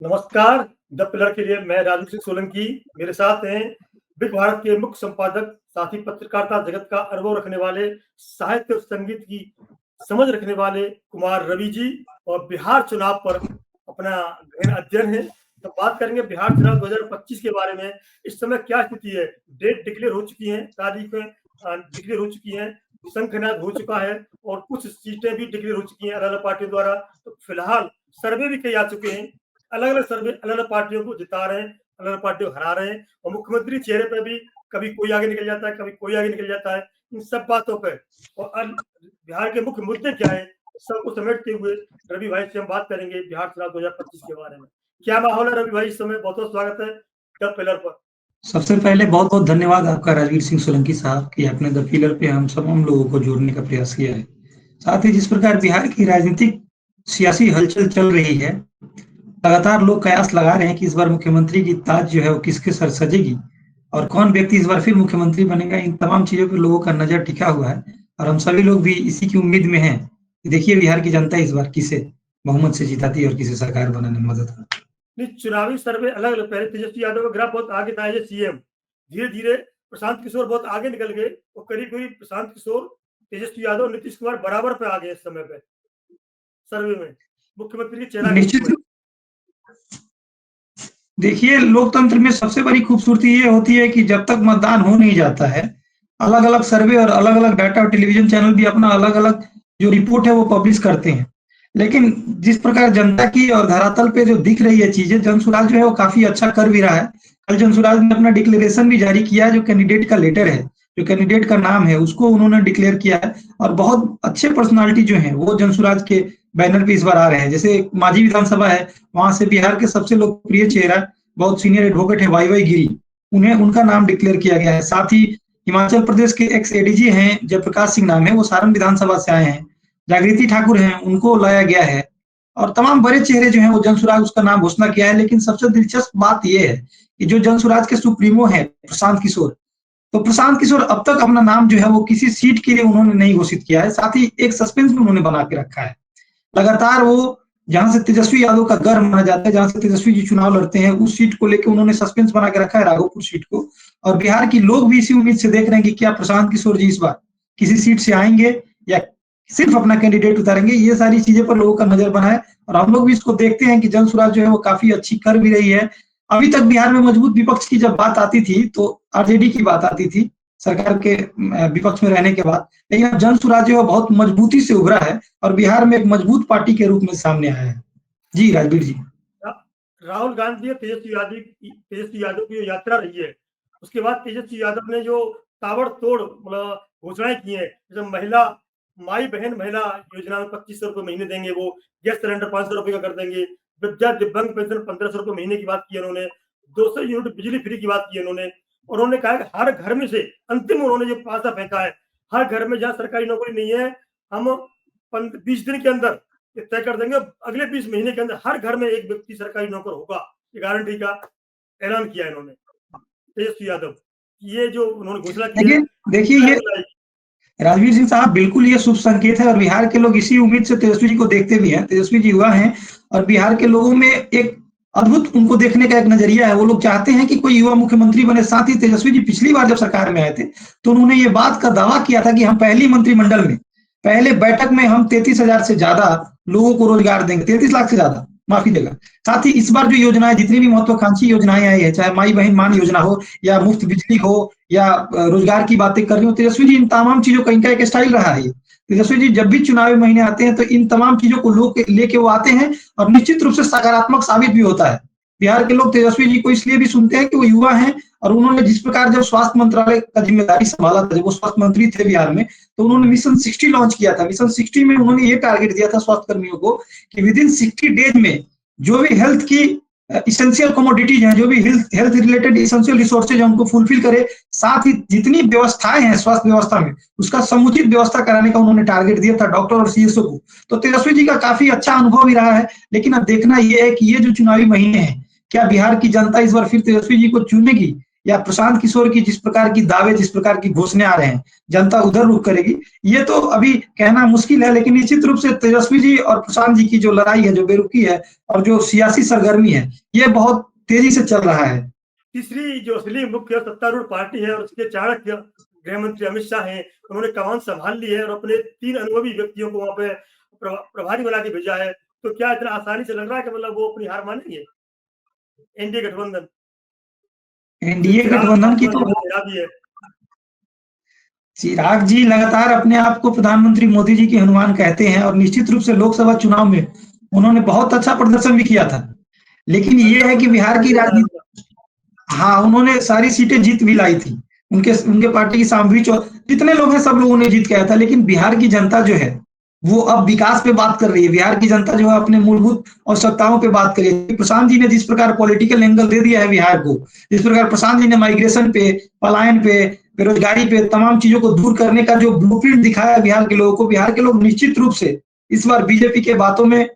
नमस्कार, the pillar के लिए मैं राजू सिंह सोलंकी। मेरे साथ हैं बिग भारत के मुख्य संपादक, साथ ही पत्रकारिता जगत का अनुभव रखने वाले, साहित्य और संगीत की समझ रखने वाले कुमार रवि जी और बिहार चुनाव पर अपना गहन अध्ययन है। तो बात करेंगे बिहार चुनाव 2025 के बारे में। इस समय क्या स्थिति है? डेट डिक्लेयर हो चुकी हैं, तारीखें डिक्लेयर हो चुकी हैं, शंखनाद हो चुका है और कुछ सीटें भी डिक्लेयर हो चुकी हैं अलग-अलग पार्टियों द्वारा। तो फिलहाल सर्वे भी कई आ चुके हैं। अलग-अलग सर्वे अलग-अलग पार्टियों को जिता रहे हैं, अलग-अलग पार्टियों को हरा रहे हैं और मुख्यमंत्री चेहरे पे भी कभी कोई आगे निकल जाता है, कभी कोई आगे निकल जाता है। इन सब बातों पे और बिहार के मुख्य मुद्दे क्या हैं, सबको समेटते हुए रवि भाई से हम बात करेंगे बिहार चुनाव 2025 के बारे में। क्या माहौल है रवि भाई इस समय? बहुत-बहुत स्वागत है द पिलर पर। सबसे पहले बहुत-बहुत धन्यवाद आपका राजवीर सिंह सोलंकी साहब कि आपने द पिलर पे हम लोगों को जोड़ने का प्रयास किया है। साथ ही जिस प्रकार बिहार की राजनीतिक सियासी हलचल चल रही है, लगातार लोग कयास लगा रहे हैं कि इस बार मुख्यमंत्री की ताज जो है वो किसके सर सजेगी और कौन व्यक्ति इस बार फिर मुख्यमंत्री बनेगा। इन तमाम चीज़ों पे लोगों का नज़र टिका हुआ है और हम सभी लोग भी इसी की उम्मीद में हैं कि देखिए बिहार की जनता इस बार किसे बहुमत से जिताती है और किसे सरकार बनाने में मदद करती है। नहीं, चुनावी सर्वे अलग-अलग। पहले तेजस्वी यादव का ग्राफ बहुत आगे था एज़ ए सीएम। धीरे-धीरे प्रशांत किशोर बहुत आगे निकल गए और करीब-करीब प्रशांत किशोर, तेजस्वी यादव और नीतीश कुमार बराबर पे आ गए इस समय पे सर्वे में, मुख्यमंत्री के चेहरा के रूप निश्चित में। देखिए, लोकतंत्र में सबसे बड़ी खूबसूरती ये होती है कि जब तक मतदान हो नहीं जाता है, अलग-अलग सर्वे और अलग-अलग डाटा और टेलीविज़न चैनल भी अपना अलग-अलग जो रिपोर्ट है वो पब्लिश करते हैं। लेकिन जिस प्रकार जनता की और धरातल पे जो दिख रही है चीज़ें, जनसुराज जो है वो काफ़ी अच्छा कर भी रहा है। कल जनसुराज ने अपना डिक्लेरेशन भी जारी किया है, जो कैंडिडेट का लेटर है, जो कैंडिडेट का नाम है, उसको उन्होंने डिक्लेयर किया है और बहुत अच्छे पर्सनैलिटी जो हैं, वो जनसुराज के बैनर पे इस बार आ रहे हैं। जैसे मांझी विधानसभा है, वहाँ से बिहार के सबसे लोकप्रिय चेहरा, बहुत सीनियर एडवोकेट है वाई.वाई. गिरी, उन्हें उनका नाम डिक्लेयर किया गया है। साथ ही हिमाचल प्रदेश के एक्स एडीजी हैं, जयप्रकाश सिंह नाम है, वो सारण विधानसभा से आए हैं। जागृति ठाकुर हैं, उनको लाया गया है और तमाम बड़े चेहरे जो हैं वो जनसुराज उसका नाम घोषणा किया है। लेकिन सबसे दिलचस्प बात ये है कि जो जनसुराज के सुप्रीमो हैं प्रशांत किशोर, तो प्रशांत किशोर अब तक अपना नाम जो है वो किसी सीट के लिए उन्होंने नहीं घोषित किया है। साथ ही एक सस्पेंस भी उन्होंने बना के रखा है। लगातार वो जहां से तेजस्वी यादव का गढ़ माना जाता है, जहां से तेजस्वी जी चुनाव लड़ते हैं, उस सीट को लेकर उन्होंने सस्पेंस बना के रखा है, राघोपुर सीट को। और बिहार की लोग भी इसी उम्मीद से देख रहे हैं कि क्या प्रशांत किशोर जी इस बार किसी सीट से आएंगे या सिर्फ अपना कैंडिडेट उतारेंगे। ये सारी चीजें पर लोगों का नजर बना है और हम लोग भी इसको देखते हैं कि जनसुराज जो है वो काफी अच्छी कर भी रही है। अभी तक बिहार में मजबूत विपक्ष की जब बात आती थी तो आरजेडी की बात आती थी सरकार के विपक्ष में रहने के बाद, लेकिन अब जनसुराज जो है बहुत मजबूती से उभरा है और बिहार में एक मजबूत पार्टी के रूप में सामने आया है। जी राजवीर जी। राहुल गांधी और तेजस्वी यादव की जो यात्रा रही है, उसके बाद तेजस्वी यादव ने जो ताबड़तोड़ मतलब घोषणाएं की हैं, जैसे महिला माई बहन महिला योजना में 2500 रुपए महीने देंगे, वो गैस सिलेंडर 500 रुपए का कर देंगे, वृद्धा दिव्यांग पेंशन 1500 रुपए महीने की बात की उन्होंने, 200 यूनिट बिजली फ्री की बात की उन्होंने। और उन्होंने कहा कि हर घर में से अंतिम उन्होंने जो पासा फेंका है, हर घर में जहाँ सरकारी नौकरी नहीं है, हम 20 दिन के अंदर ये तय कर देंगे, अगले 20 महीने के अंदर हर घर में एक व्यक्ति सरकारी नौकर होगा। ये गारंटी का ऐलान किया इन्होंने तेजस्वी यादव। ये जो उन्होंने घोषणा की है, देखिए ये राजवीर सिंह साहब, बिल्कुल ये शुभ संकेत है और बिहार के लोग इसी उम्मीद से तेजस्वी जी को देखते भी हैं। तेजस्वी जी युवा हैं और बिहार के लोगों में एक अद्भुत उनको देखने का एक नजरिया है। वो लोग चाहते हैं कि कोई युवा मुख्यमंत्री बने। साथ ही तेजस्वी जी पिछली बार जब सरकार में आए थे तो उन्होंने ये बात का दावा किया था कि हम पहली मंत्रिमंडल में पहले बैठक में हम 33,000 से ज्यादा लोगों को रोजगार देंगे, 33 लाख से ज्यादा, माफी देगा। साथ ही इस बार जो योजनाएं, जितनी भी महत्वाकांक्षी योजनाएं आई है, चाहे माई बहन मान योजना हो या मुफ्त बिजली हो या रोजगार की बातें कर रही हो, तेजस्वी जी इन तमाम चीजों का इनका एक स्टाइल रहा है। तेजस्वी जी जब भी चुनावी महीने आते हैं तो इन तमाम चीजों को लोग लेके वो आते हैं और निश्चित रूप से सकारात्मक साबित भी होता है। बिहार के लोग तेजस्वी जी को इसलिए भी सुनते हैं कि वो युवा हैं और उन्होंने जिस प्रकार जब स्वास्थ्य मंत्रालय का जिम्मेदारी संभाला था, जब वो स्वास्थ्य मंत्री थे बिहार में, तो उन्होंने मिशन 60 लॉन्च किया था। मिशन 60 में उन्होंने ये टारगेट दिया था स्वास्थ्य कर्मियों को कि विद इन 60 डेज में जो भी हेल्थ की इसेंशियल कमोडिटीज हैं, जो भी हेल्थ रिलेटेड इसेंशियल रिसोर्सेज हैं, उनको फुलफिल करे। साथ ही जितनी व्यवस्थाएं हैं स्वास्थ्य व्यवस्था में, उसका समुचित व्यवस्था कराने का उन्होंने टारगेट दिया था डॉक्टर और सीएसओ को। तो तेजस्वी जी का काफी अच्छा अनुभव भी रहा है। लेकिन अब देखना यह है कि ये जो चुनावी महीने हैं, क्या बिहार की जनता इस बार फिर तेजस्वी जी को चुनेगी या प्रशांत किशोर की जिस प्रकार की दावे, जिस प्रकार की घोषणाएं आ रहे हैं, जनता उधर रुख करेगी, ये तो अभी कहना मुश्किल है। लेकिन निश्चित रूप से तेजस्वी जी और प्रशांत जी की जो लड़ाई है, जो बेरुखी है और जो सियासी सरगर्मी है, ये बहुत तेजी से चल रहा है। तीसरी जो असली मुख्य सत्तारूढ़ पार्टी है और उसके चाणक्य गृह मंत्री अमित शाह हैं, उन्होंने कमान संभाल ली है और अपने 3 अनुभवी व्यक्तियों को वहाँ पे प्रभारी बना के भेजा है। तो क्या इतना आसानी से लग रहा है कि मतलब वो अपनी हार मानेंगे? एनडीए गठबंधन जो एनडीए चिराग गठबंधन की पासवान तो जी ने गिरा दी है। चिराग जी लगातार अपने आप को प्रधानमंत्री मोदी जी के हनुमान कहते हैं और निश्चित रूप से लोकसभा चुनाव में उन्होंने बहुत अच्छा प्रदर्शन भी किया था। लेकिन ये है कि 15% बिहार की रिजल्ट रहा है राजनीति, उनका। हाँ, उन्होंने सारी सीटें जीत भी लाई थी। उनके उनके पार्टी की सामूहिक जितने लोग हैं सब लोगों ने जीत के आया था। लेकिन बिहार की जनता जो है वो अब विकास पे बात कर रही है। बिहार की जनता जो है अपने मूलभूत आवश्यकताओं पे बात कर रही है। प्रशांत जी ने जिस प्रकार पॉलिटिकल एंगल दे दिया है बिहार को, जिस प्रकार प्रशांत जी ने माइग्रेशन पे, पलायन पे, बेरोजगारी पे, तमाम चीजों को दूर करने का जो ब्लूप्रिंट दिखाया है बिहार के लोगों को, बिहार के लोग निश्चित रूप से इस बार बीजेपी के बातों में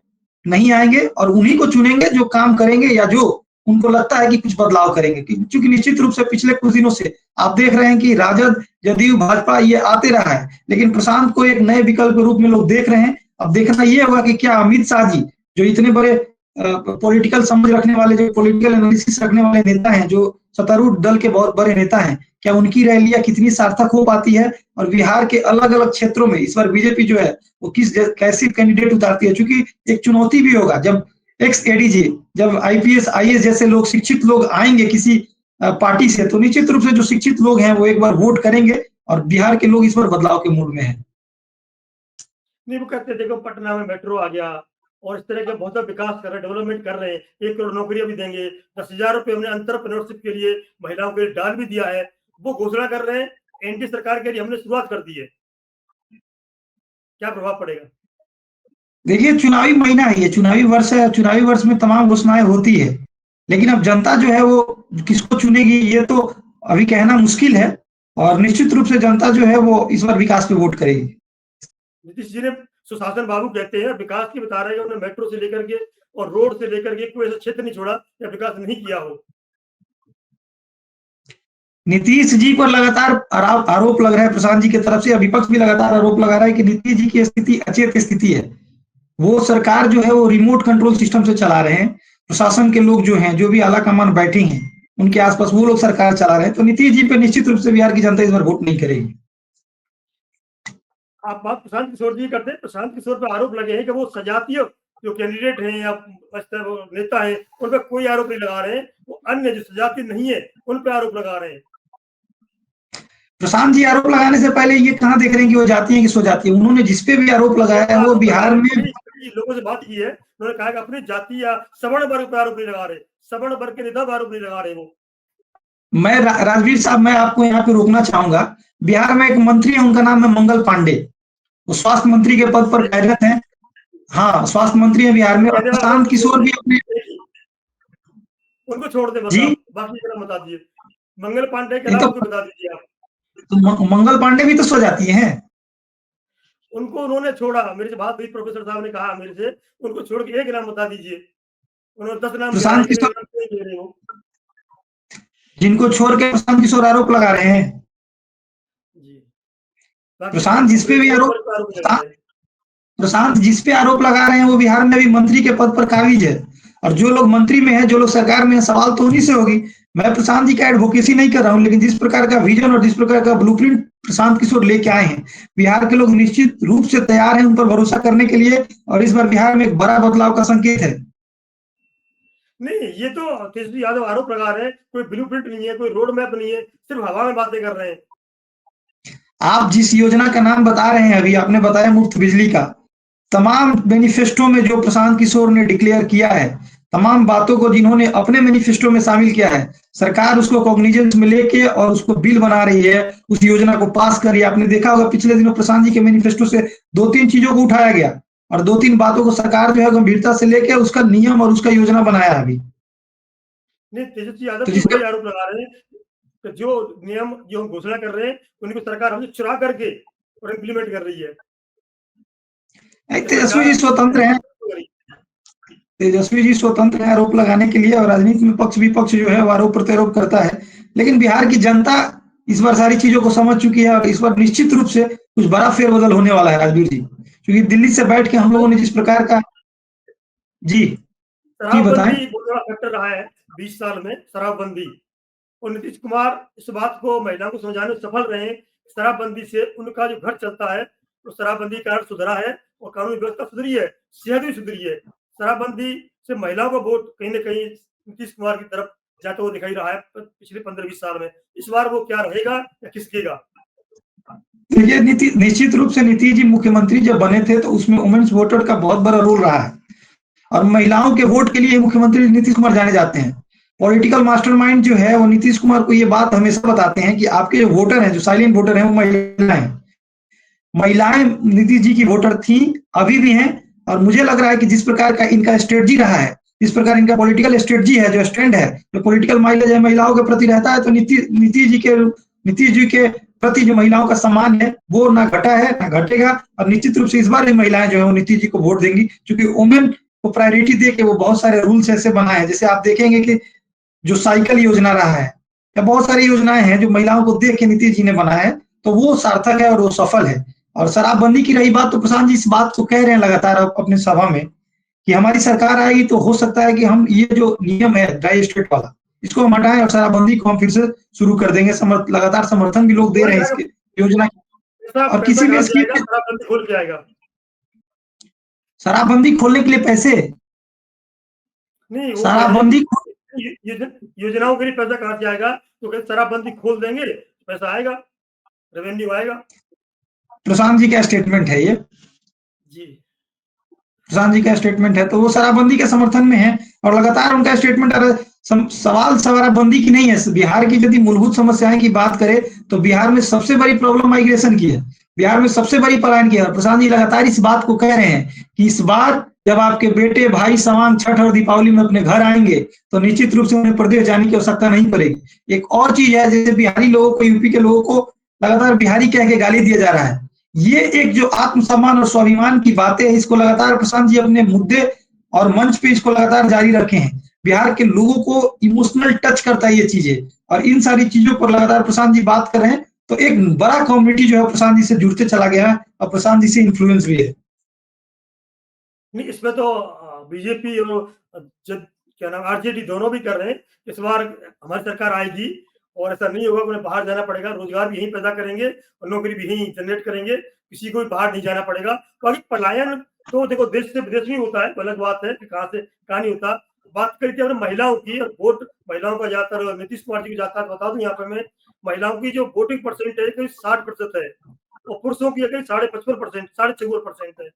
नहीं आएंगे और उन्हीं को चुनेंगे जो काम करेंगे या जो उनको लगता है कि कुछ बदलाव करेंगे। क्योंकि निश्चित रूप से पिछले कुछ दिनों से आप देख रहे हैं कि राजद, जदयू, भाजपा ये आते रहा है, लेकिन प्रशांत को एक नए विकल्प के रूप में लोग देख रहे हैं। अब देखना ये होगा कि क्या अमित शाह जी, जो इतने बड़े पॉलिटिकल समझ रखने वाले, जो पॉलिटिकल एनालिसिस रखने वाले नेता हैं, जो सत्तारूढ़ दल के बहुत बड़े नेता हैं, क्या उनकी रैलियां कितनी सार्थक हो पाती है और बिहार के अलग अलग क्षेत्रों में इस बार बीजेपी जो है वो कैसी कैंडिडेट उतारती है। क्योंकि एक चुनौती भी होगा जब एक्स एडीजी, जब आईपीएस आईएएस जैसे लोग, शिक्षित लोग आएंगे किसी पार्टी से, तो निश्चित रूप से जो शिक्षित लोग हैं वो एक बार वोट करेंगे और बिहार के लोग इस बार बदलाव के मूड में हैं। नहीं, वो कहते हैं देखो पटना में मेट्रो आ गया और इस तरह का बहुत सा विकास कर रहे हैं, डेवलपमेंट कर रहे हैं, 1 करोड़ नौकरियां भी देंगे, 10,000 रुपए हमने एंटरप्रेन्योरशिप के लिए महिलाओं के लिए डाल भी दिया है। वो घोषणा कर रहे हैं, एनडीए सरकार के लिए हमने शुरुआत कर दी है। क्या प्रभाव पड़ेगा? देखिए, चुनावी महीना है, ये चुनावी वर्ष है, चुनावी वर्ष में तमाम घोषणाएं होती है। लेकिन अब जनता जो है वो किसको चुनेगी ये तो अभी कहना मुश्किल है। और निश्चित रूप से जनता जो है वो इस बार विकास पे वोट करेगी। नीतीश जी ने सुशासन बाबू कहते हैं विकास की बता रहे हैं, उन्होंने मेट्रो से लेकर के और रोड से लेकर के कोई ऐसा क्षेत्र नहीं छोड़ा या विकास नहीं किया हो। नीतीश जी पर लगातार आरोप लग रहा है प्रशांत जी की तरफ से, विपक्ष भी लगातार आरोप लगा रहा है कि नीतीश जी की स्थिति अचेत स्थिति है। वो सरकार जो है वो रिमोट कंट्रोल सिस्टम से चला रहे हैं। प्रशासन के लोग जो हैं, जो भी आला कमान बैठे हैं उनके आसपास, वो लोग सरकार चला रहे हैं। तो नीतीश जी पे निश्चित रूप से बिहार की जनता इस बार वोट नहीं करेगी। आप बात प्रशांत किशोर जी करते हैं, प्रशांत किशोर पे आरोप लगे हैं कि वो सजातीय जो कैंडिडेट हैं या नेता हैं उन पर कोई आरोप नहीं लगा रहे हैं, वो अन्य जो सजातीय नहीं है उन पर आरोप लगा रहे हैं। प्रशांत जी आरोप लगाने से पहले ये कहाँ देख रहे हैं कि वो जाती है कि स्वजाती है। उन्होंने जिसपे भी आरोप लगाया है वो आरोप लगा बिहार रहे में। हैं, कई लोगों से बात की है, उन्होंने कहा कि अपनी जाति या सवर्ण वर्ग पर आरोप नहीं लगा रहे, सवर्ण वर्ग के नेता पर आरोप नहीं लगा रहे वो। मैं राजवीर साहब, मैं आपको यहाँ पे रोकना चाहूंगा। बिहार में एक मंत्री है, उनका नाम है मंगल पांडे। वो स्वास्थ्य मंत्री के पद पर कार्यरत है। हाँ, स्वास्थ्य मंत्री है बिहार में। और कहने वाला प्रशांत उनको छोड़ किशोर दे, भी अपने। उनको छोड़ दे बस, जी, आप बाकी का नाम बता दीजिए, मंगल पांडे के नहीं अलावा तो, उनको बता दीजिए आप। मंगल पांडे भी तो स्वजातीय हैं। उनको उन्होंने छोड़ा, मेरे से बात हुई, प्रोफेसर साहब ने कहा मेरे से, उनको छोड़ के एक नाम बता दीजिए। उन्होंने 10 नाम गिनाए, प्रशांत लेकिन किशोर, नाम नहीं ले रहे वो। जिनको छोड़ के प्रशांत किशोर आरोप लगा रहे हैं। जी, बाकी प्रशांत जिस पे भी सवर्ण आरोप वर्ग पर आरोप नहीं लगा रहे। प्रशांत जिस पे आरोप लगा रहे हैं वो बिहार में भी मंत्री के पद पर काबिज है। और जो लोग मंत्री में है, जो लोग सरकार में है, सवाल तो उन्हीं से होगी। मैं प्रशांत जी का एडवोकेसी नहीं कर रहा हूँ, लेकिन जिस प्रकार का विजन और जिस प्रकार का ब्लूप्रिंट प्रशांत किशोर लेके आए हैं, बिहार के लोग निश्चित रूप से तैयार हैं उन पर भरोसा करने के लिए। और इस बार बिहार में एक बड़ा बदलाव का संकेत है। नहीं, ये तो तेजस्वी यादव आरोप लगा रहे हैं, कोई ब्लूप्रिंट नहीं है, कोई रोड मैप नहीं है, सिर्फ हवा में बातें कर रहे हैं। आप जिस योजना का नाम बता रहे हैं, अभी आपने बताया मुफ्त बिजली का, तमाम मैनिफेस्टो में जो प्रशांत किशोर ने डिक्लेयर किया है, तमाम बातों को जिन्होंने अपने मैनिफेस्टो में शामिल किया है, सरकार उसको कॉग्निजेंस में लेके और उसको बिल बना रही है, उस योजना को पास कर रही है। आपने देखा होगा पिछले दिनों प्रशांत जी के मैनिफेस्टो से 2-3 चीजों को उठाया गया और 2-3 बातों को सरकार जो है गंभीरता से लेके उसका नियम और उसका योजना बनाया है अभी। नहीं, तेजस्वी यादव तो भी जिसका वही आरोप लगा रहे हैं कि जो नियम जो हम घोषणा कर रहे हैं, उनको सरकार हमसे चुरा करके और इम्प्लीमेंट कर रही है। तेजस्वी सरकार जी स्वतंत्र हैं। तेजस्वी जी स्वतंत्र है आरोप लगाने के लिए, और राजनीति में पक्ष विपक्ष जो है वो आरोप प्रत्यारोप करता है। लेकिन बिहार की जनता इस बार सारी चीजों को समझ चुकी है और इस बार निश्चित रूप से कुछ बड़ा फेरबदल होने वाला है राजवीर जी, क्योंकि दिल्ली से बैठ के हम लोगों ने जिस प्रकार का जी जी बताएं। शराबबंदी बहुत बड़ा फैक्टर रहा है 20 साल में शराबबंदी, और नीतीश कुमार इस बात को महिलाओं को समझाने में सफल रहे हैं। शराबबंदी से उनका जो घर चलता है, वो शराबबंदी के कारण सुधरा है और कानून व्यवस्था सुधरी है, सेहत भी सुधरी है। शराबबंदी से महिलाओं का वोट कहीं न कहीं नीतीश कुमार की तरफ जाता हुआ दिखाई रहा है पिछले 15-20 साल में। इस बार वो क्या रहेगा या खिसकेगा? ये निश्चित रूप से नीतीश जी मुख्यमंत्री जब बने थे तो उसमें वुमेन्स वोटर का बहुत बड़ा रोल रहा है और महिलाओं के वोट के लिए मुख्यमंत्री नीतीश कुमार जाने जाते हैं। पॉलिटिकल मास्टरमाइंड जो है वो नीतीश कुमार को ये बात हमेशा बताते हैं कि आपके जो वोटर हैं, जो साइलेंट वोटर हैं, वो महिलाएं हैं। महिलाएं नीतीश जी की वोटर थी, अभी भी हैं, और मुझे लग रहा है कि जिस प्रकार का इनका स्ट्रेटजी रहा है, जिस प्रकार इनका पॉलिटिकल स्ट्रेटजी है, जो स्टैंड है, जो पॉलिटिकल माइलेज है महिलाओं के प्रति रहता है, तो नीतीश जी के प्रति जो महिलाओं का सम्मान है वो ना घटा है ना घटेगा। और निश्चित रूप से इस बार भी महिलाएं जो है वो नीतीश जी को वोट देंगी, क्योंकि वुमेन को प्रायोरिटी दे के वो बहुत सारे रूल्स ऐसे बनाए हैं। जैसे आप देखेंगे कि जो साइकिल योजना रहा है या बहुत सारी योजनाएं हैं जो महिलाओं को देख के नीतीश जी ने बनाया है, तो वो सार्थक है और वो सफल है। और शराबबंदी की रही बात, तो प्रशांत जी इस बात को कह रहे हैं लगातार अपने सभा में कि हमारी सरकार आएगी तो हो सकता है कि हम ये जो नियम है ड्राई स्टेट वाला, इसको हम हटाएं और शराबबंदी को हम फिर से शुरू कर देंगे। लगातार समर्थन भी लोग दे रहे हैं इसके योजना की। पैसा और पैसा किसी भी कहाँ से स्कीम आएगा? में शराबबंदी खोल के आएगा। शराबबंदी खोलने के लिए पैसे, नहीं, वो कह रहे हैं शराबबंदी कि योजनाओं के लिए पैसा कहाँ से आएगा? तो कहते शराबबंदी खोल देंगे, पैसा आएगा, रेवेन्यू आएगा। प्रशांत जी का स्टेटमेंट है ये, जी। प्रशांत जी का स्टेटमेंट है, तो वो शराबबंदी के समर्थन में है और लगातार उनका स्टेटमेंट। सवाल शराबबंदी की नहीं है। बिहार की यदि मूलभूत समस्याएं की बात करें तो बिहार में सबसे बड़ी प्रॉब्लम माइग्रेशन की है, बिहार में सबसे बड़ी पलायन की है। प्रशांत जी लगातार इस बात को कह रहे हैं कि इस बार जब आपके बेटे भाई समान छठ और दीपावली में अपने घर आएंगे तो निश्चित रूप से उन्हें प्रदेश जाने की आवश्यकता नहीं पड़ेगी। एक और चीज है, जैसे बिहारी लोगों को, यूपी के लोगों को लगातार बिहारी कह के गाली दिया जा रहा है। ये एक जो आत्मसम्मान और स्वाभिमान की बातें है, इसको लगातार प्रशांत जी अपने मुद्दे और मंच पे इसको लगातार जारी रखे हैं। बिहार के लोगों को इमोशनल टच करता है ये चीजें, और इन सारी चीजों पर लगातार प्रशांत जी बात कर रहे हैं। तो एक बड़ा कम्युनिटी जो है प्रशांत जी से जुड़ते चला गया है और प्रशांत जी से इन्फ्लुएंस भी है। नहीं, इसमें तो बीजेपी और जब क्या नाम आरजेडी दोनों भी कर रहे हैं। इस बार हमारी सरकार आएगी और ऐसा नहीं होगा कि उन्हें बाहर जाना पड़ेगा, रोजगार भी यहीं पैदा करेंगे और नौकरी भी यहीं जनरेट करेंगे, किसी को भी बाहर नहीं जाना पड़ेगा। बाकी पलायन तो देखो देश से विदेश में होता है, अलग बात है कि कहाँ से कहाँ नहीं होता। बात करी थी हमने महिलाओं की, और वोट महिलाओं का ज़्यादातर नीतीश कुमार जी को जाता है। बता दूं यहाँ पे मैं, महिलाओं की जो वोटिंग परसेंट है करीब 60% है और पुरुषों की करीब 55%, 54% है।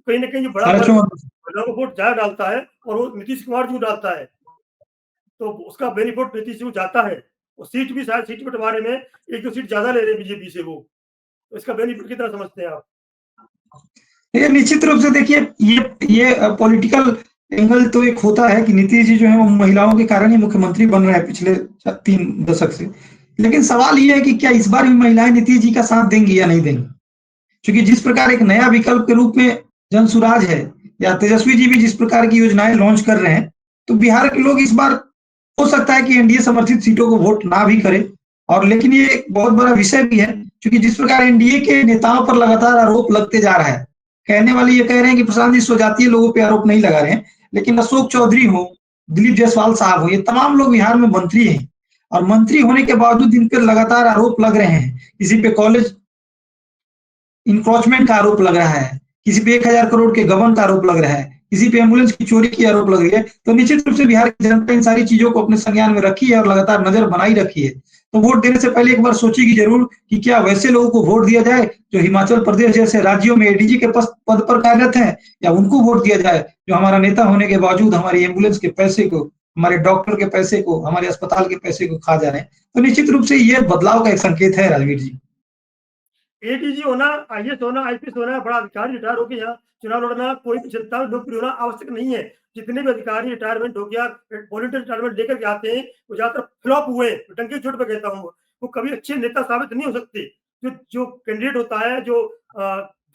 कहीं न कहीं जो बड़ा साढ़े वर्ग चौवन महिलाओं को वोट ज़्यादा डालता है और वो नीतीश कुमार जी को डालता है, तो उसका बेनिफिट नीतीश जी को जाता है। और सीट भी शायद सीट बँटवारे में 1-2 सीट ज़्यादा ले रहे हैं बीजेपी से वो, तो इसका बेनिफिट कितना समझते हैं आप? ये निश्चित रूप से देखिए, ये पॉलिटिकल एंगल तो एक होता है कि नीतीश जी जो है वो महिलाओं के कारण ही मुख्यमंत्री बन रहे हैं पिछले 3 दशक से। लेकिन सवाल ये है कि क्या इस बार भी महिलाएं नीतीश जी का साथ देंगी या नहीं देंगी, क्योंकि जिस प्रकार एक नया विकल्प के रूप में जनसुराज है या तेजस्वी जी भी जिस प्रकार की योजनाएं लॉन्च कर रहे हैं, तो बिहार के लोग इस बार हो सकता है कि एनडीए समर्थित सीटों को वोट ना भी करें। और लेकिन ये एक बहुत बड़ा विषय भी है, क्योंकि जिस प्रकार एनडीए के नेताओं पर लगातार आरोप लगते जा रहा है, कहने वाले ये कह रहे हैं कि प्रशांत जी स्वजातीय लोगों पे आरोप नहीं लगा रहे हैं, लेकिन अशोक चौधरी हो, दिलीप जायसवाल साहब हो, ये तमाम लोग बिहार में मंत्री हैं और मंत्री होने के बावजूद इन पर लगातार आरोप लग रहे हैं। किसी पे कॉलेज इंक्रोचमेंट का आरोप लग रहा है, किसी पे 1000 करोड़ के गबन का आरोप लग रहा है, किसी पे एम्बुलेंस की चोरी की आरोप लग रही है। तो निश्चित रूप से बिहार की जनता इन सारी चीजों को अपने संज्ञान में रखी है और लगातार नजर बनाई रखी है। तो वोट देने से पहले एक बार सोचेगी जरूर कि क्या वैसे लोगों को वोट दिया जाए जो हिमाचल प्रदेश जैसे राज्यों में एडीजी के पद पर कार्यरत है, या उनको वोट दिया जाए जो हमारा नेता होने के बावजूद हमारी एम्बुलेंस के पैसे को, हमारे डॉक्टर के पैसे को, हमारे अस्पताल के पैसे को खा जा रहे हैं। तो निश्चित रूप से ये बदलाव का एक संकेत है राजवीर जी। एडीजी होना, आईएएस होना, आईपीएस होना, बड़ा अधिकारी रिटायर होके यहाँ चुनाव लड़ना, कोई भी जनता में लोकप्रिय होना आवश्यक नहीं है। जितने भी अधिकारी रिटायरमेंट हो गया, वॉलंटियर रिटायरमेंट लेकर के आते हैं, वो ज्यादातर फ्लॉप हुए, टंकी चोट पे कहता हूँ, वो कभी अच्छे नेता साबित नहीं हो सकते। जो जो कैंडिडेट होता है, जो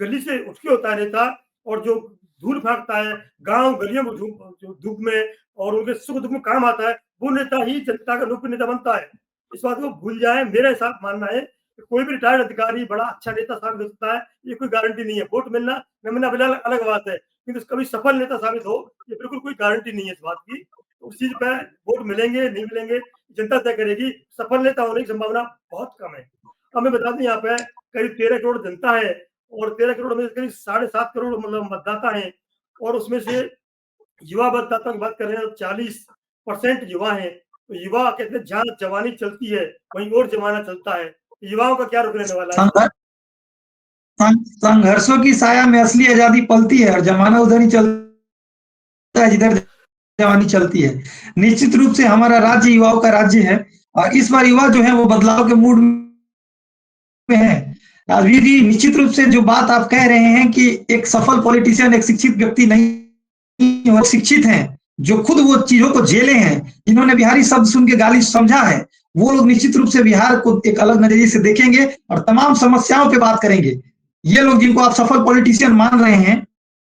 गली से उठ के होता है नेता, और जो धूल फेंकता है गांव गलियों में, धूप में, और उनके सुख दुख में काम आता है, वो नेता ही जनता का लोकप्रिय नेता बनता है। इस बात को भूल जाएँ। मेरा ऐसा मानना है कि कोई भी रिटायर्ड अधिकारी बड़ा अच्छा नेता साबित हो सकता है, ये कोई गारंटी नहीं है। वोट मिलना न मिलना अलग अलग बात है, किंतु कभी सफल नेता साबित हो, ये बिल्कुल कोई गारंटी नहीं है इस बात की। तो उस चीज़ पे वोट मिलेंगे, नहीं मिलेंगे, जनता तय करेगी। सफल नेता होने की संभावना बहुत कम है। अब मैं बता दूँ यहाँ पे करीब 13 करोड़ जनता है और 13 करोड़ में से करीब 7.5 करोड़ मतलब मतदाता हैं और उसमें से युवा मतदाता की बात कर रहे हैं तो 40% युवा हैं। तो युवा कहते हैं जहाँ जवानी चलती है, वहीं और ज़माना चलता है। युवाओं का क्या रुक रहने वाला है इस संघर्ष संघर्षों की साया में असली आजादी पलती है और जमाना उधर ही चलता है जिधर जवानी चलती है। निश्चित रूप से हमारा राज्य युवाओं का राज्य है और इस बार युवा जो है वो बदलाव के मूड में है। राजवीर जी, निश्चित रूप से जो बात आप कह रहे हैं कि एक सफल पॉलिटिशियन एक शिक्षित व्यक्ति नहीं वो शिक्षित हैं, जो खुद वो चीजों को झेले हैं, जिन्होंने बिहारी शब्द सुन के गाली समझा है, वो लोग निश्चित रूप से बिहार को एक अलग नजरिए से देखेंगे और तमाम समस्याओं पे बात करेंगे। ये लोग जिनको आप सफल पॉलिटिशियन मान रहे हैं,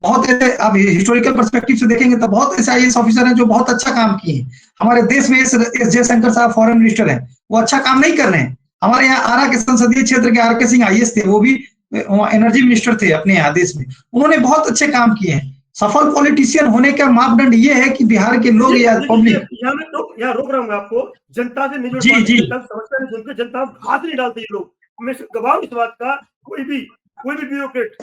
बहुत ऐसे आप हिस्टोरिकल पर्सपेक्टिव से देखेंगे तो बहुत ऐसे आईएएस ऑफिसर हैं जो बहुत अच्छा काम किए हैं। हमारे देश में एस जयशंकर साहब फॉरेन मिनिस्टर हैं, वो अच्छा काम नहीं कर रहे हैं। हमारे यहाँ आरा के संसदीय क्षेत्र के आर के सिंह आईएएस थे, वो भी एनर्जी मिनिस्टर थे अपने यहाँ देश में, उन्होंने बहुत अच्छे काम किए हैं। सफल पॉलिटिशियन होने का मापदंड ये है कि बिहार के लोग या पब्लिक यहाँ मैं तो यहाँ रोक रहा हूँ आपको। जनता से नहीं जुड़ जी पाते, जी जनता समस्या नहीं सुनते, जनता हाथ नहीं डालते ये लोग। मैं गवाह इस बात का। कोई भी ब्यूरोक्रेट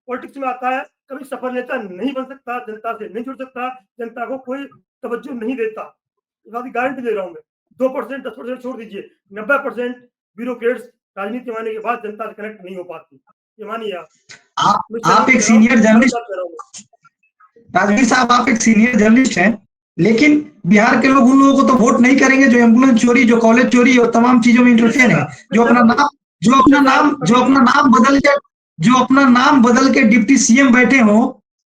पॉलिटिक्स में आता है, कभी सफल नेता नहीं बन सकता, जनता से नहीं जुड़ सकता, जनता को कोई तवज्जो नहीं देता। इस बात की गारंटी दे रहा हूँ मैं। 2% 10% छोड़ दीजिए, 90% ब्यूरोक्रेट्स राजनीति में आने के बाद जनता से कनेक्ट नहीं हो पाती। ये मानिए आप। मैं आप चैलेंज एक कर रहा हूँ, सीनियर जर्नलिस्ट बात कर रहा हूँ। राजवीर साहब, आप एक सीनियर जर्नलिस्ट हैं, लेकिन बिहार के लोग उन लोगों को तो वोट नहीं करेंगे जो एम्बुलेंस चोरी, जो कॉलेज चोरी और तमाम चीजों में इंटरफेयर है, जो अपना नाम जो अपना नाम जो अपना नाम बदल के जो अपना नाम बदल के डिप्टी सीएम बैठे हो।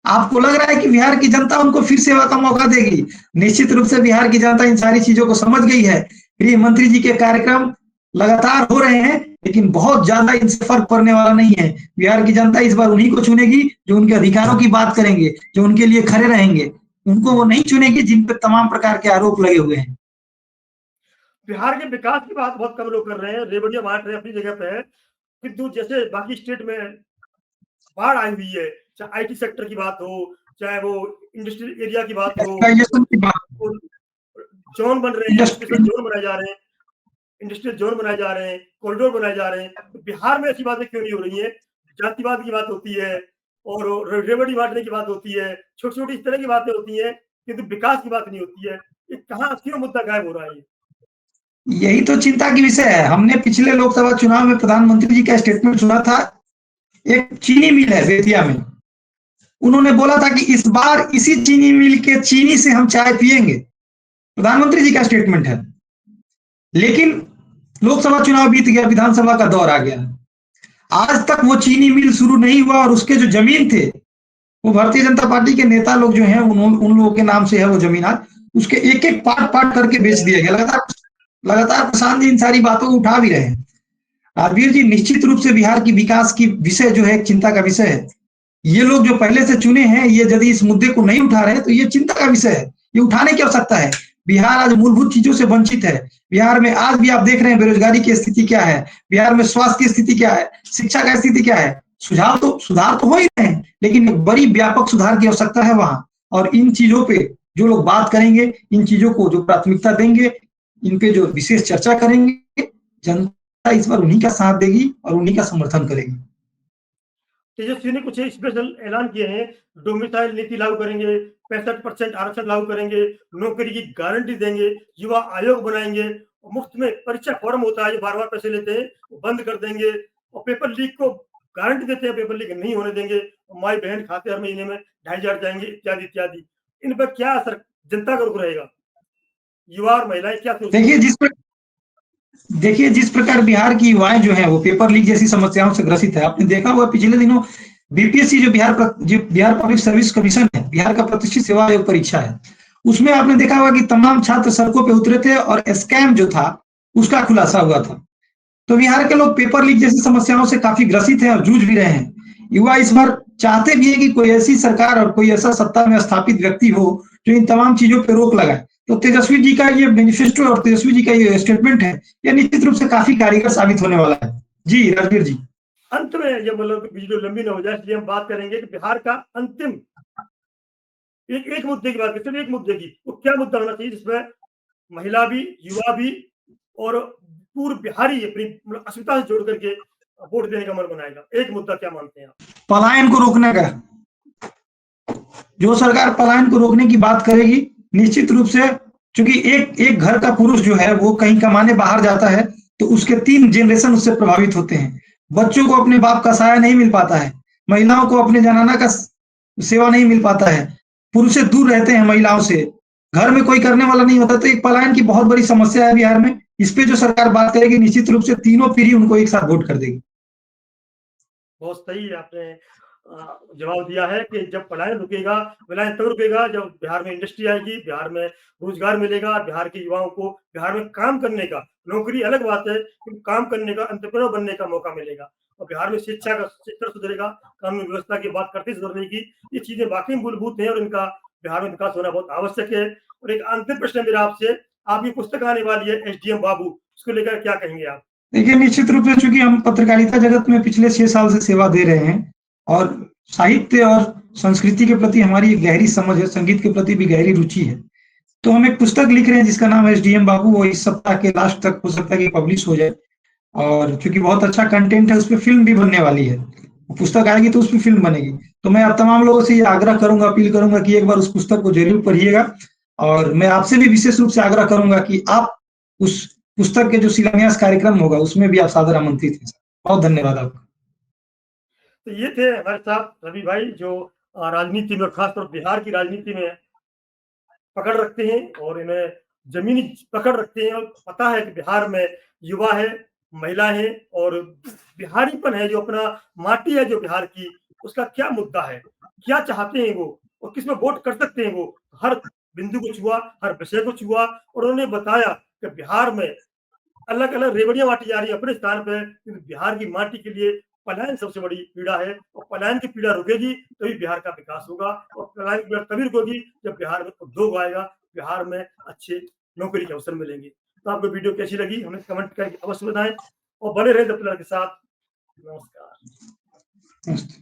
आपको लग रहा है कि बिहार की जनता उनको फिर सेवा का मौका देगी? निश्चित रूप से बिहार की जनता इन सारी चीजों को समझ गई है। गृह मंत्री जी के कार्यक्रम लगातार हो रहे हैं, लेकिन बहुत ज्यादा इनसे फर्क पड़ने वाला नहीं है। बिहार की जनता इस बार उन्हीं को चुनेगी जो उनके अधिकारों की बात करेंगे, जो उनके लिए खड़े रहेंगे। उनको वो नहीं चुनेगी जिन पर तमाम प्रकार के आरोप लगे हुए हैं। बिहार के विकास की बात बहुत कम लोग कर रहे हैं, रेवड़ियां बांट रहे हैं अपनी जगह पे है, किंतु जैसे बाकी स्टेट में बाढ़ आई हुई है, चाहे आईटी सेक्टर की बात हो, चाहे वो इंडस्ट्रियल एरिया की बात हो, की बात जोन बन रहे हैं, स्पेशल जोन बनाए जा रहे हैं, इंडस्ट्रियल जोन बनाए जा रहे हैं, कॉरिडोर बनाए जा रहे हैं। तो बिहार में ऐसी बातें क्यों नहीं हो रही है? जातिवाद की बात होती है और रेवड़ी बांटने की बात होती है, छोटी छोटी इस तरह की बातें होती है, किंतु विकास की बात नहीं होती है। ये कहाँ क्यों मुद्दा गायब हो रहा है? यही तो चिंता की विषय है। हमने पिछले लोकसभा चुनाव में प्रधानमंत्री जी का स्टेटमेंट सुना था। एक चीनी मिल है बेतिया में, उन्होंने बोला था कि इस बार इसी चीनी मिल के चीनी से हम चाय पिएंगे। प्रधानमंत्री जी का स्टेटमेंट है। लेकिन लोकसभा चुनाव बीत गया, विधानसभा का दौर आ गया, आज तक वो चीनी मिल शुरू नहीं हुआ और उसके जो जमीन थे वो भारतीय जनता पार्टी के नेता लोग जो हैं उन लोगों के नाम से है वो जमीन। आज उसके एक एक पार्ट पार्ट करके बेच दिया गया। लगातार प्रशांत जी इन सारी बातों को उठा भी रहे हैं। राजवीर जी, निश्चित रूप से बिहार की विकास की विषय जो है चिंता का विषय है। ये लोग जो पहले से चुने हैं, ये यदि इस मुद्दे को नहीं उठा रहे हैं तो ये चिंता का विषय है। ये उठाने की आवश्यकता है। बिहार आज मूलभूत चीजों से वंचित है। बिहार में आज भी आप देख रहे हैं बेरोजगारी की स्थिति क्या है, बिहार में स्वास्थ्य की स्थिति क्या है, शिक्षा का स्थिति क्या है। सुधार तो हो ही रहे हैं, लेकिन एक बड़ी व्यापक सुधार की आवश्यकता है वहां। और इन चीजों पे जो लोग बात करेंगे, इन चीजों को जो प्राथमिकता देंगे, इन पे जो विशेष चर्चा करेंगे, जनता इस बार उन्हीं का साथ देगी और उन्हीं का समर्थन करेगी। तेजस्वी ने कुछ स्पेशल ऐलान किए हैं, डोमिसाइल नीति लागू करेंगे, 65% आरक्षण लागू करेंगे, नौकरी की गारंटी देंगे, युवा आयोग बनाएंगे, मुफ्त में परीक्षा फॉर्म होता है जो बार बार पैसे लेते हैं वो बंद कर देंगे और पेपर लीक को गारंटी देते हैं पेपर लीक नहीं होने देंगे। माई बहन खाते हर महीने में 2,500 जाएंगे, इत्यादि इत्यादि। इन पर क्या असर जनता का रुख रहेगा? युवा और महिलाएं क्या देखिए जिस प्रकार बिहार की युवाएं जो है वो पेपर लीक जैसी समस्याओं से ग्रसित है। आपने देखा हुआ पिछले दिनों बीपीएससी जो बिहार पब्लिक सर्विस कमीशन है, बिहार का प्रतिष्ठित सेवा आयोग परीक्षा है, उसमें आपने देखा होगा कि तमाम छात्र सड़कों पे उतरे थे और स्कैम जो था उसका खुलासा हुआ था। तो बिहार के लोग पेपर लीक जैसी समस्याओं से काफी ग्रसित है और जूझ भी रहे हैं। युवा इस बार चाहते भी है कि कोई ऐसी सरकार और कोई ऐसा सत्ता में स्थापित व्यक्ति हो जो इन तमाम चीजों पर रोक लगाए। तो तेजस्वी जी का ये मैनिफेस्टो और तेजस्वी जी का ये स्टेटमेंट है, ये निश्चित रूप से काफ़ी कारगर साबित होने वाला है। जी, राजवीर जी। अंत में ये मतलब वीडियो लंबी ना हो जाए, इसलिए हम बात करेंगे कि बिहार का अंतिम एक मुद्दे की बात करते हैं, एक मुद्दे की, वो क्या मुद्दा होना चाहिए जिसमें महिला भी, युवा भी और पूर्व बिहारी अपनी मतलब अस्मिता से जोड़ करके वोट देने का मन बनाएगा। एक मुद्दा क्या मानते हैं आप? पलायन को रोकने का। जो सरकार पलायन को रोकने की बात करेगी, निश्चित रूप से चूंकि एक एक घर का पुरुष जो है वो कहीं कमाने बाहर जाता है, तो उसके 3 जनरेशन उससे प्रभावित होते हैं। बच्चों को अपने बाप का साया नहीं मिल पाता है, महिलाओं को अपने जनाना का सेवा नहीं मिल पाता है, पुरुष से दूर रहते हैं महिलाओं से, घर में कोई करने वाला नहीं होता, तो एक पलायन की बहुत बड़ी समस्या है बिहार में। इस पे जो सरकार बात करेगी, निश्चित रूप से तीनों पीढ़ी उनको एक साथ वोट कर देगी। बहुत सही आपने जवाब दिया है कि जब पलायन तब रुकेगा जब बिहार में इंडस्ट्री आएगी, बिहार में रोजगार मिलेगा, बिहार के युवाओं को बिहार में काम करने का, नौकरी अलग बात है, कि काम करने का, एंटरप्रेन्योर बनने का मौका मिलेगा और बिहार में शिक्षा का क्षेत्र सुधरेगा, कानून व्यवस्था की बात करते सुधरने की, ये चीजें वाक़ई मूलभूत हैं और इनका बिहार में विकास होना बहुत आवश्यक है। और एक अंतिम प्रश्न है मेरा आपसे, आपकी पुस्तक आने वाली है एसडीएम बाबू, उसको लेकर क्या कहेंगे आप? देखिए, निश्चित रूप से चूँकि हम पत्रकारिता जगत में पिछले 6 साल से सेवा दे रहे हैं और साहित्य और संस्कृति के प्रति हमारी एक गहरी समझ है, संगीत के प्रति भी गहरी रुचि है। तो हम एक पुस्तक लिख रहे हैं जिसका नाम है एसडीएम बाबू, वो इस सप्ताह के लास्ट तक हो सकता है कि पब्लिश हो जाए और चूँकि बहुत अच्छा कंटेंट है, उसपे फ़िल्म भी बनने वाली है। पुस्तक आएगी तो उसपे फ़िल्म बनेगी। तो मैं आप तमाम लोगों से ये आग्रह करूँगा, अपील करूँगा कि एक बार उस पुस्तक को ज़रूर पढ़िएगा और मैं आपसे भी विशेष रूप से आग्रह करूँगा कि आप उस पुस्तक के जो शिलान्यास कार्यक्रम होगा, उसमें भी आप सादर आमंत्रित हैं। बहुत धन्यवाद आपका। तो ये थे हमारे साथ रवि भाई जो राजनीति में और खासतौर बिहार की राजनीति में पकड़ रखते हैं और इन्हें ज़मीनी पकड़ रखते हैं और पता है कि बिहार में युवा है, महिला है और बिहारीपन है, जो अपना माटी है जो बिहार की, उसका क्या मुद्दा है? क्या चाहते हैं वो और किसमें वोट कर सकते हैं वो? हर बिंदु को छुआ, हर विषय को छुआ और उन्होंने बताया कि बिहार में अलग-अलग रेवड़ियाँ बाँटी जा रही है अपने स्थान पे, क्योंकि बिहार की माटी के लिए पलायन सबसे बड़ी पीड़ा है और पलायन की पीड़ा रुकेगी तभी बिहार का विकास होगा और पलायन की पीड़ा तभी रुकेगी जब बिहार में उद्योग आएगा, बिहार में अच्छे नौकरी के अवसर मिलेंगे। तो आपको वीडियो कैसी लगी हमें कमेंट करके अवश्य बताएँ और बने रहें द पिलर के साथ। नमस्कार। नमस्ते।